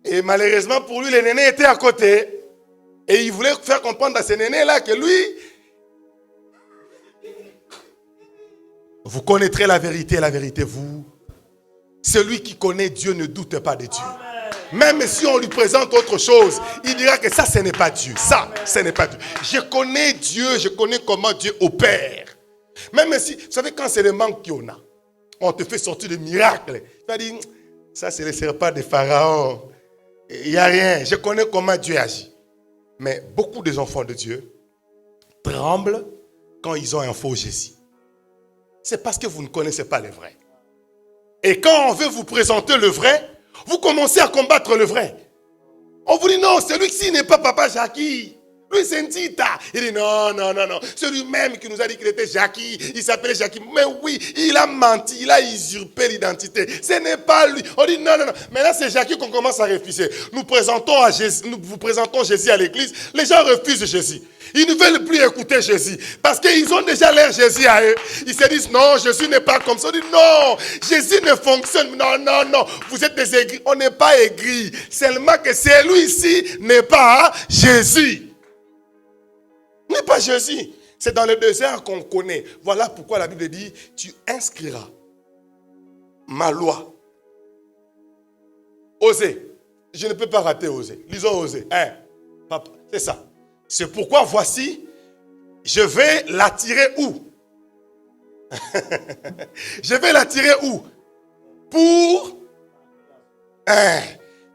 Et malheureusement pour lui, les nénés étaient à côté. Et il voulait faire comprendre à ces nénés-là que lui, vous connaîtrez la vérité, vous. Celui qui connaît Dieu ne doute pas de Dieu. Même si on lui présente autre chose, il dira que ça, ce n'est pas Dieu. Ça, ce n'est pas Dieu. Je connais Dieu, je connais comment Dieu opère. Même si, vous savez, quand c'est le manque qu'on a, on te fait sortir de miracles. Tu vas dire, ça, c'est le serpent de Pharaon. Il n'y a rien. Je connais comment Dieu agit. Mais beaucoup des enfants de Dieu tremblent quand ils ont un faux Jésus. C'est parce que vous ne connaissez pas le vrai. Et quand on veut vous présenter le vrai, vous commencez à combattre le vrai. On vous dit non, celui-ci n'est pas Papa Jackie. Lui, c'est Ndita. Il dit non. C'est lui-même qui nous a dit qu'il était Jackie. Il s'appelait Jackie. Mais oui, il a menti. Il a usurpé l'identité. Ce n'est pas lui. On dit non. Maintenant, c'est Jackie qu'on commence à refuser. Nous vous présentons Jésus à l'église. Les gens refusent Jésus. Ils ne veulent plus écouter Jésus. Parce qu'ils ont déjà l'air Jésus à eux. Ils se disent non, Jésus n'est pas comme ça. On dit non, Jésus ne fonctionne. Non. Vous êtes des aigris. On n'est pas aigris. Seulement que celui-ci n'est pas Jésus. N'est pas Jésus. C'est dans le désert qu'on connaît. Voilà pourquoi la Bible dit, tu inscriras ma loi. Osée. Je ne peux pas rater Osée. Lisons Osée. Papa, c'est ça. C'est pourquoi voici, je vais l'attirer où? Je vais l'attirer où? Pour...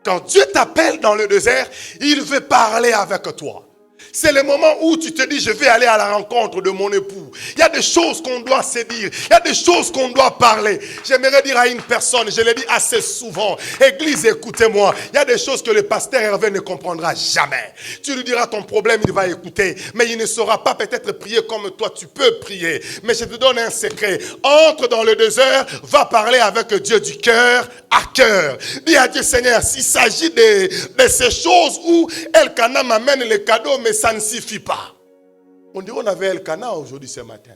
Quand Dieu t'appelle dans le désert, il veut parler avec toi. C'est le moment où tu te dis, je vais aller à la rencontre de mon époux. Il y a des choses qu'on doit se dire. Il y a des choses qu'on doit parler. J'aimerais dire à une personne, je l'ai dit assez souvent, Église, écoutez-moi. Il y a des choses que le pasteur Hervé ne comprendra jamais. Tu lui diras ton problème, il va écouter. Mais il ne saura pas peut-être prier comme toi, tu peux prier. Mais je te donne un secret. Entre dans le désert, va parler avec Dieu du cœur à cœur. Dis à Dieu, Seigneur, s'il s'agit de ces choses où Elkanah m'amène les cadeaux, mais ça ne suffit pas. On dirait qu'on avait Elkanah aujourd'hui ce matin.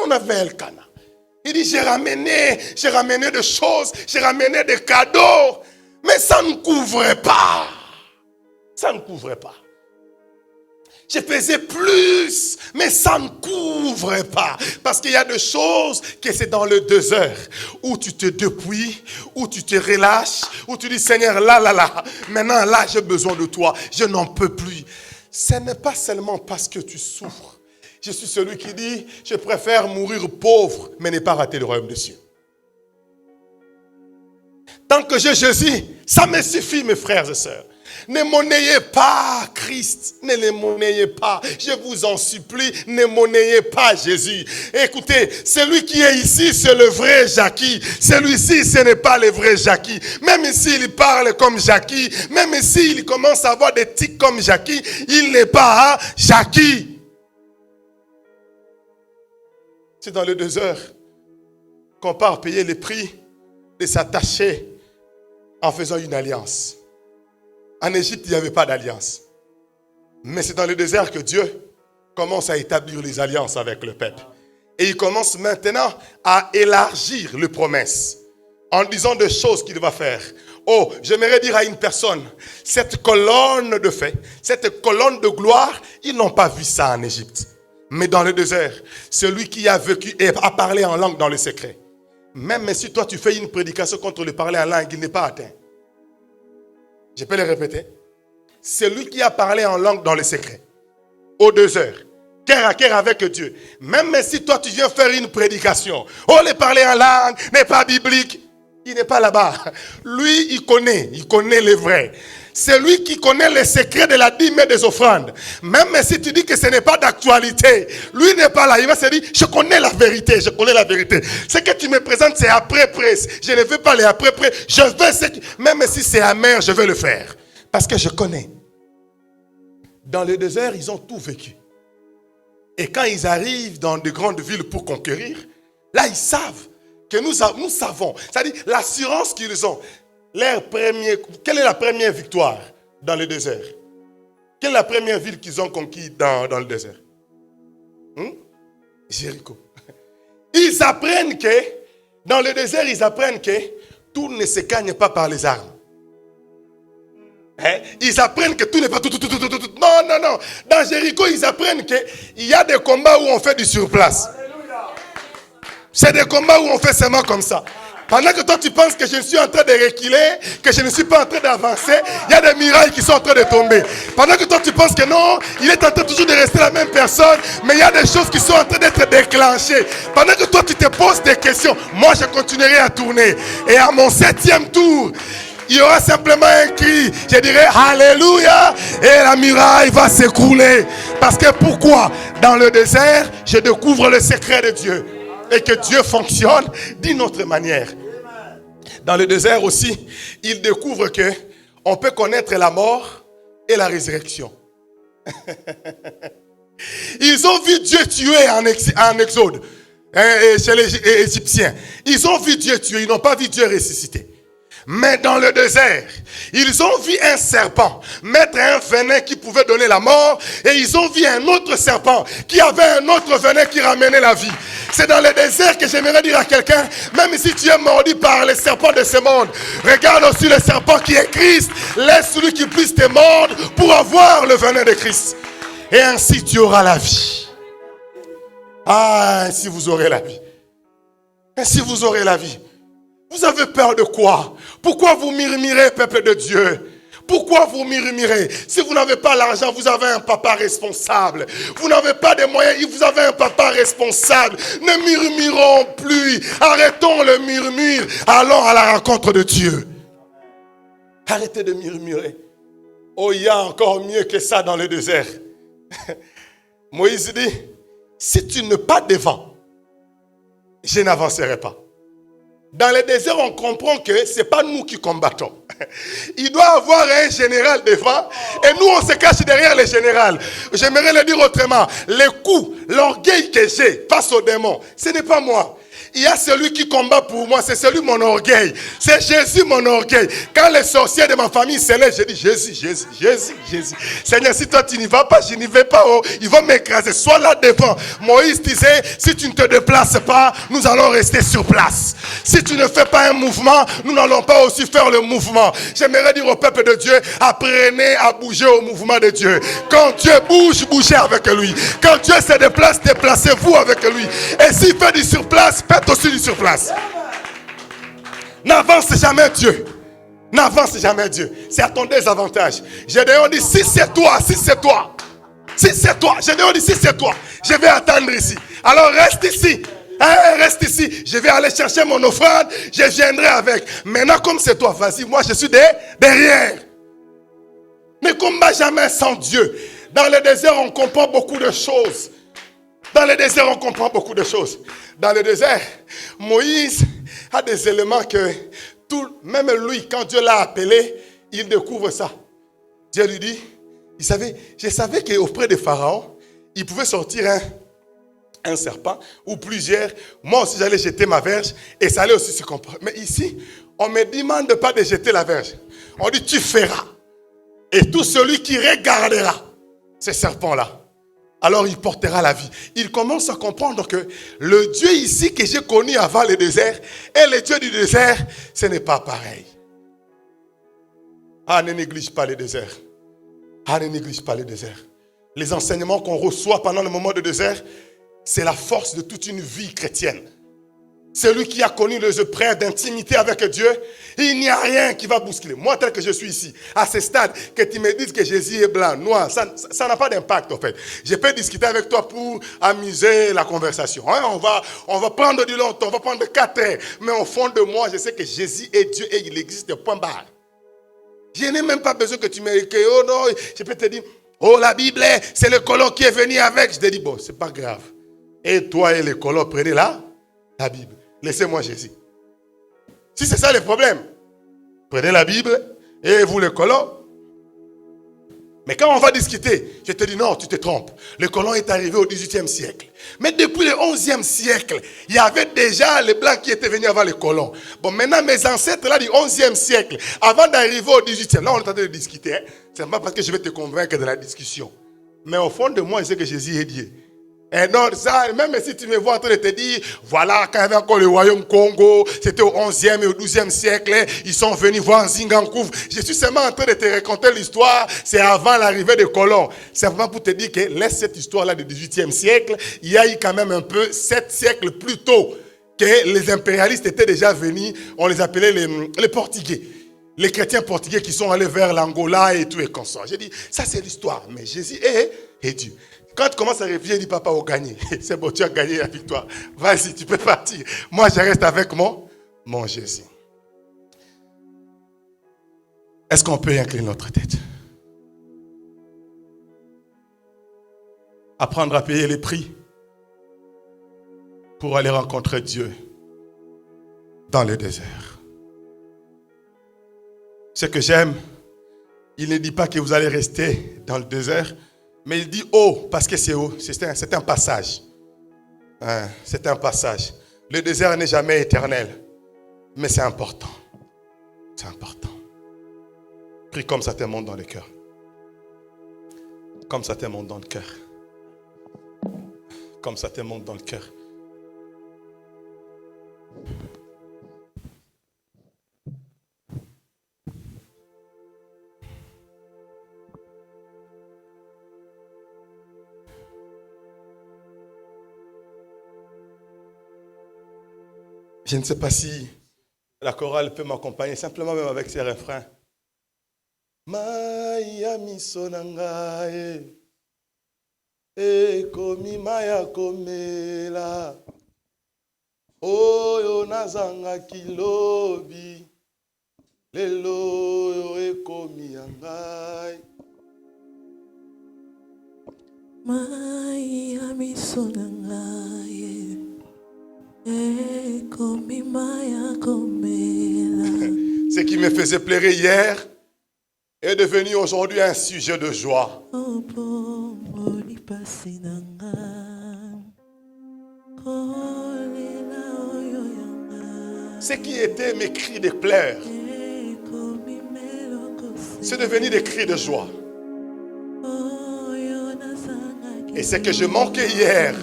On avait Elkanah. Il dit, j'ai ramené des choses, j'ai ramené des cadeaux, mais ça ne couvrait pas. Ça ne couvrait pas. Je faisais plus, mais ça ne couvrait pas. Parce qu'il y a des choses que c'est dans le désert où tu te dépouilles, où tu te relâches, où tu dis, Seigneur, là, maintenant, là, j'ai besoin de toi. Je n'en peux plus. Ce n'est pas seulement parce que tu souffres. Je suis celui qui dit, je préfère mourir pauvre, mais ne pas rater le royaume des cieux. Tant que j'ai Jésus, ça me suffit, mes frères et sœurs. Ne monnayez pas Christ, ne le monnayez pas. Je vous en supplie, ne monnayez pas Jésus. Écoutez, celui qui est ici, c'est le vrai Jackie. Celui-ci, ce n'est pas le vrai Jackie. Même ici, il parle comme Jackie. Même ici, il commence à avoir des tics comme Jackie. Il n'est pas Jackie. C'est dans le désert qu'on part payer le prix de s'attacher en faisant une alliance. En Égypte, il n'y avait pas d'alliance. Mais c'est dans le désert que Dieu commence à établir les alliances avec le peuple. Et il commence maintenant à élargir les promesses en disant des choses qu'il va faire. Oh, j'aimerais dire à une personne, cette colonne de feu, cette colonne de gloire, ils n'ont pas vu ça en Égypte. Mais dans le désert, celui qui a vécu et a parlé en langue dans le secret. Même si toi tu fais une prédication contre le parler en langue, il n'est pas atteint. Je peux le répéter. Celui qui a parlé en langue dans le secret, au désert, cœur à cœur avec Dieu. Même si toi tu viens faire une prédication, le parler en langue n'est pas biblique, il n'est pas là-bas. Lui, il connaît les vrais. C'est lui qui connaît les secrets de la dîme et des offrandes. Même si tu dis que ce n'est pas d'actualité, lui n'est pas là. Il va se dire, je connais la vérité, je connais la vérité. Ce que tu me présentes, c'est après-presse. Je ne veux pas les après-presse. Je veux ce qui... Même si c'est amer, je vais le faire. Parce que je connais. Dans le désert, ils ont tout vécu. Et quand ils arrivent dans de grandes villes pour conquérir, là, ils savent que nous savons. C'est-à-dire, l'assurance qu'ils ont. Quelle est la première victoire dans le désert? Quelle est la première ville qu'ils ont conquise dans le désert? Jéricho. Ils apprennent que, dans le désert, tout ne se gagne pas par les armes. Ils apprennent que tout n'est pas tout. Non. Dans Jéricho, ils apprennent qu'il y a des combats où on fait du surplace. C'est des combats où on fait seulement comme ça. Pendant que toi tu penses que je suis en train de reculer, que je ne suis pas en train d'avancer, il y a des murailles qui sont en train de tomber. Pendant que toi tu penses que non, il est en train toujours de rester la même personne, mais il y a des choses qui sont en train d'être déclenchées. Pendant que toi tu te poses des questions, moi je continuerai à tourner. Et à mon 7e tour, il y aura simplement un cri. Je dirai Alléluia. Et la muraille va s'écrouler. Parce que pourquoi? Dans le désert, je découvre le secret de Dieu. Et que Dieu fonctionne d'une autre manière. Dans le désert aussi, il découvre que on peut connaître la mort et la résurrection. Ils ont vu Dieu tuer en Exode, chez les Égyptiens. Ils ont vu Dieu tuer, ils n'ont pas vu Dieu ressusciter. Mais dans le désert, ils ont vu un serpent mettre un venin qui pouvait donner la mort, et ils ont vu un autre serpent qui avait un autre venin qui ramenait la vie. C'est dans le désert que j'aimerais dire à quelqu'un, même si tu es mordu par les serpents de ce monde, regarde aussi le serpent qui est Christ, laisse celui qui puisse te mordre pour avoir le venin de Christ. Et ainsi tu auras la vie. Ah, ainsi vous aurez la vie. Ainsi vous aurez la vie. Vous avez peur de quoi? Pourquoi vous murmurez, peuple de Dieu? Pourquoi vous murmurez? Si vous n'avez pas l'argent, vous avez un papa responsable. Vous n'avez pas de moyens, vous avez un papa responsable. Ne murmurons plus. Arrêtons le murmure. Allons à la rencontre de Dieu. Arrêtez de murmurer. Oh, il y a encore mieux que ça dans le désert. Moïse dit, si tu ne pas devant, je n'avancerai pas. Dans le désert, on comprend que ce n'est pas nous qui combattons. Il doit y avoir un général devant et nous, on se cache derrière le général. J'aimerais le dire autrement. Les coups, l'orgueil que j'ai face aux démons, ce n'est pas moi. Il y a celui qui combat pour moi, c'est celui mon orgueil. C'est Jésus mon orgueil. Quand les sorciers de ma famille se lèvent, je dis Jésus, Jésus, Jésus, Jésus. Seigneur, si toi tu n'y vas pas, je n'y vais pas. Oh, ils vont m'écraser. Sois là devant. Moïse disait, si tu ne te déplaces pas, nous allons rester sur place. Si tu ne fais pas un mouvement, nous n'allons pas aussi faire le mouvement. J'aimerais dire au peuple de Dieu, apprenez à bouger au mouvement de Dieu. Quand Dieu bouge, bougez avec lui. Quand Dieu se déplace, déplacez-vous avec lui. Et s'il fait du surplace, faites aussi du surplace. N'avance jamais Dieu. N'avance jamais Dieu. C'est à ton désavantage. Gédéon dit, si c'est toi, si c'est toi. Si c'est toi. Gédéon dit, si c'est toi. Je vais attendre ici. Alors reste ici. Reste ici. Je vais aller chercher mon offrande. Je viendrai avec. Maintenant, comme c'est toi, vas-y. Moi, je suis derrière. Ne combat jamais sans Dieu. Dans le désert, on comprend beaucoup de choses. Dans le désert, on comprend beaucoup de choses. Dans le désert, Moïse a des éléments que même lui, quand Dieu l'a appelé, il découvre ça. Dieu lui dit, je savais qu'auprès de Pharaon, il pouvait sortir un serpent ou plusieurs. Moi aussi, j'allais jeter ma verge et ça allait aussi se comprendre. Mais ici, on ne me demande pas de jeter la verge. On dit, tu feras. Et tout celui qui regardera ces serpents-là, alors il portera la vie. Il commence à comprendre que le Dieu ici que j'ai connu avant le désert et le Dieu du désert, ce n'est pas pareil. Ah, ne néglige pas le désert. Ah, ne néglige pas le désert. Les enseignements qu'on reçoit pendant le moment de désert, c'est la force de toute une vie chrétienne. Celui qui a connu les épreuves d'intimité avec Dieu, il n'y a rien qui va bousculer. Moi, tel que je suis ici, à ce stade, que tu me dises que Jésus est blanc, noir, ça n'a pas d'impact en fait. Je peux discuter avec toi pour amuser la conversation. On va prendre du long temps, on va prendre 4 heures. Mais au fond de moi, je sais que Jésus est Dieu et il existe, point barre. Je n'ai même pas besoin que tu me dises, oh non, je peux te dire, oh la Bible, c'est le colon qui est venu avec. Je te dis, bon, c'est pas grave. Et toi et le colon, prenez la Bible. Laissez-moi Jésus. Si c'est ça le problème, prenez la Bible et vous le colon. Mais quand on va discuter, je te dis non, tu te trompes. Le colon est arrivé au 18e siècle. Mais depuis le 11e siècle, il y avait déjà les blancs qui étaient venus avant les colons. Bon, maintenant mes ancêtres là du 11e siècle, avant d'arriver au 18e, là on est en train de discuter. C'est pas parce que je vais te convaincre de la discussion. Mais au fond de moi, je sais que Jésus est Dieu. Et donc, ça, même si tu me vois en train de te dire, voilà, quand il y avait encore le royaume Congo, c'était au 11e et au 12e siècle, ils sont venus voir Zingankouv. Je suis seulement en train de te raconter l'histoire, c'est avant l'arrivée des colons. C'est vraiment pour te dire que, laisse cette histoire-là du 18e siècle, il y a eu quand même un peu 7 siècles plus tôt que les impérialistes étaient déjà venus, on les appelait les Portugais. Les chrétiens portugais qui sont allés vers l'Angola et tout et comme ça. J'ai dit, ça c'est l'histoire, mais Jésus est Dieu. Quand tu commences à réfléchir, dis papa, on gagne. C'est bon, tu as gagné la victoire. Vas-y, tu peux partir. Moi, je reste avec mon Jésus. Est-ce qu'on peut incliner notre tête? Apprendre à payer les prix pour aller rencontrer Dieu dans le désert. Ce que j'aime, il ne dit pas que vous allez rester dans le désert, mais il dit haut, parce que c'est haut, c'est un passage. C'est un passage. Le désert n'est jamais éternel, mais c'est important. C'est important. Prie comme ça te monte dans le cœur. Comme ça te monte dans le cœur. Comme ça te monte dans le cœur. Je ne sais pas si la chorale peut m'accompagner, simplement même avec ses refrains. Maya miso na ngai ekomi maya komela oyo nazanga kilobi lelo oyo ekomi ya ngai. Maya miso na ngai ekomi maya komela. Ce qui me faisait pleurer hier est devenu aujourd'hui un sujet de joie. Ce qui était mes cris de pleurs, c'est devenu des cris de joie. Et ce que je manquais hier,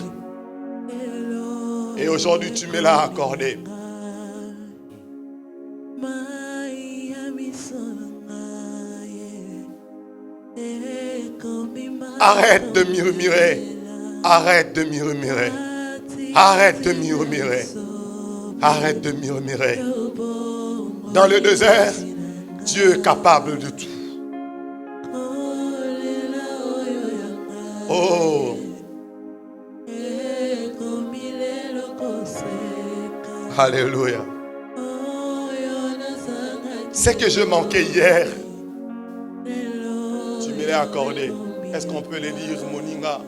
et aujourd'hui tu me l'as accordé. Arrête de murmurer. Arrête de murmurer. Arrête de murmurer. Arrête de murmurer. Dans le désert, Dieu est capable de tout. Oh. Alléluia. Ce que je manquais hier, tu me l'as accordé. Est-ce qu'on peut le dire, Moninga?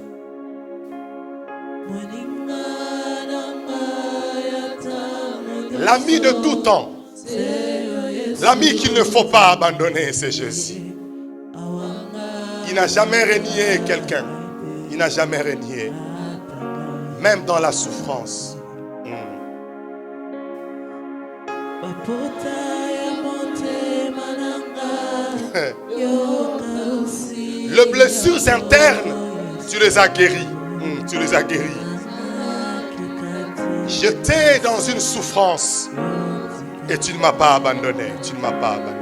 L'ami de tout temps, l'ami qu'il ne faut pas abandonner, c'est Jésus. Il n'a jamais renié quelqu'un. Il n'a jamais renié. Même dans la souffrance. Les blessures internes, tu les as guéries. Tu les as guéries. J'étais dans une souffrance et tu ne m'as pas abandonné. Tu ne m'as pas abandonné.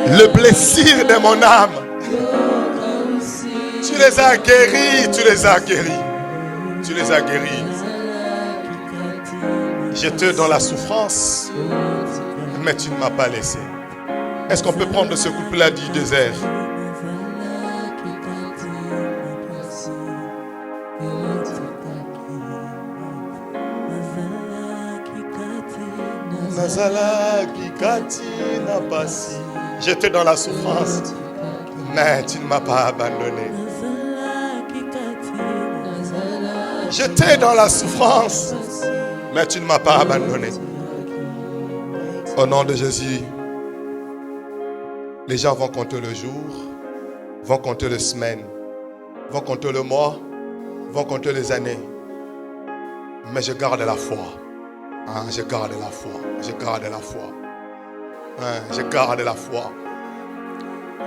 Le blessure de mon âme, tu les as guéris, tu les as guéris, tu les as guéris. J'étais dans la souffrance, mais tu ne m'as pas laissé. Est-ce qu'on peut prendre ce couple-là du désert? J'étais dans la souffrance, mais tu ne m'as pas abandonné. J'étais dans la souffrance, mais tu ne m'as pas abandonné. Au nom de Jésus, les gens vont compter le jour, vont compter les semaines, vont compter le mois, vont compter les années. Mais je garde la foi. Je garde la foi. Je garde la foi. Je garde la foi.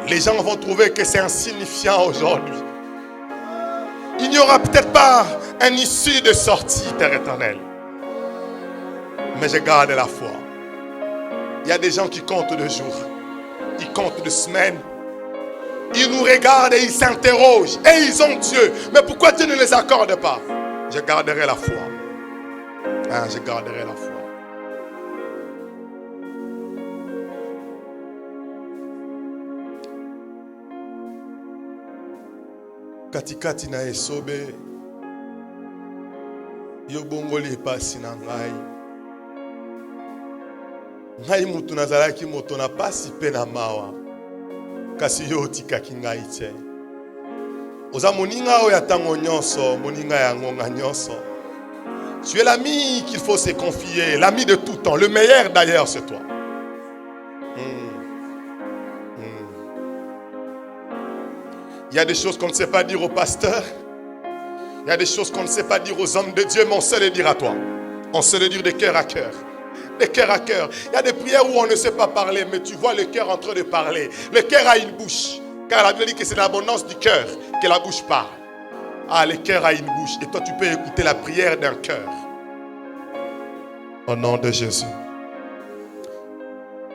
Les gens vont trouver que c'est insignifiant aujourd'hui. Il n'y aura peut-être pas un issue de sortie, Père éternel. Mais je garde la foi. Il y a des gens qui comptent de jours. Ils comptent de semaines. Ils nous regardent et ils s'interrogent. Et ils ont Dieu. Mais pourquoi Dieu ne les accorde pas? Je garderai la foi. Je garderai la foi. Katikati na esobe yo bongoli pasi na ngai. Ngai mutu nazalaki moto na pasi pe na mawa. Kasi yo otikaki ngai te. Oza moninga oyo ya ntango nyonso, moninga ya ngonga nyonso. Tu es l'ami qu'il faut se confier, l'ami de tout temps. Le meilleur d'ailleurs, c'est toi. Il y a des choses qu'on ne sait pas dire aux pasteurs. Il y a des choses qu'on ne sait pas dire aux hommes de Dieu, mais on sait les dire à toi. On sait les dire de cœur à cœur. De cœur à cœur. Il y a des prières où on ne sait pas parler, mais tu vois le cœur en train de parler. Le cœur a une bouche. Car la Bible dit que c'est l'abondance du cœur que la bouche parle. Le cœur a une bouche. Et toi, tu peux écouter la prière d'un cœur. Au nom de Jésus.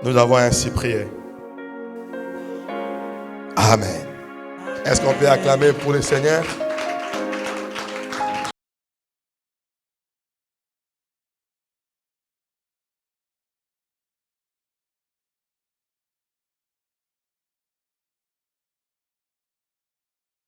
Nous avons ainsi prié. Amen. Est-ce qu'on peut acclamer pour le Seigneur?